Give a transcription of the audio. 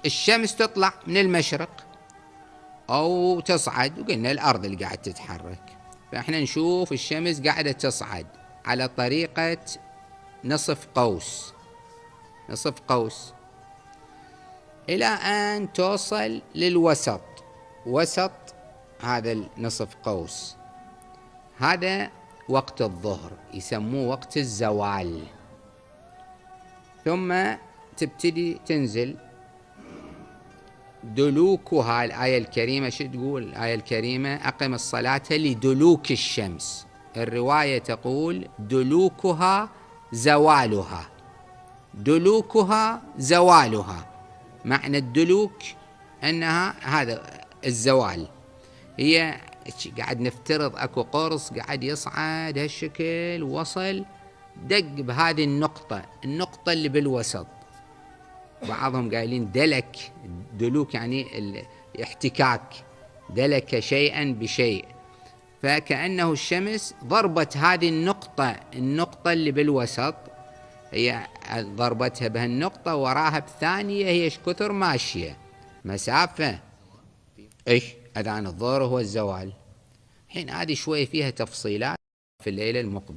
الشمس تطلع من المشرق أو تصعد، وقلنا الأرض اللي قاعد تتحرك، فإحنا نشوف الشمس قاعدة تصعد على طريقة نصف قوس، نصف قوس، إلى أن توصل للوسط، وسط هذا النصف قوس. هذا وقت الظهر، يسموه وقت الزوال. ثم تبتدي تنزل دلوكها. الآية الكريمة شو تقول الآية الكريمة؟ أقم الصلاة لدلوك الشمس. الرواية تقول دلوكها زوالها، دلوكها زوالها. معنى الدلوك أنها هذا الزوال. هي قاعد نفترض أكو قرص قاعد يصعد هالشكل، وصل دق بهذه النقطة، النقطة اللي بالوسط. بعضهم قايلين دلك، دلوك يعني الاحتكاك، دلك شيئا بشيء. فكأنه الشمس ضربت هذه النقطة، النقطة اللي بالوسط، هي ضربتها بهالنقطة، وراها بثانية هي ايش كثر ماشية مسافة، ايش أذان الظهر هو الزوال. الحين هذه شوي فيها تفصيلات في الليلة المقبلة.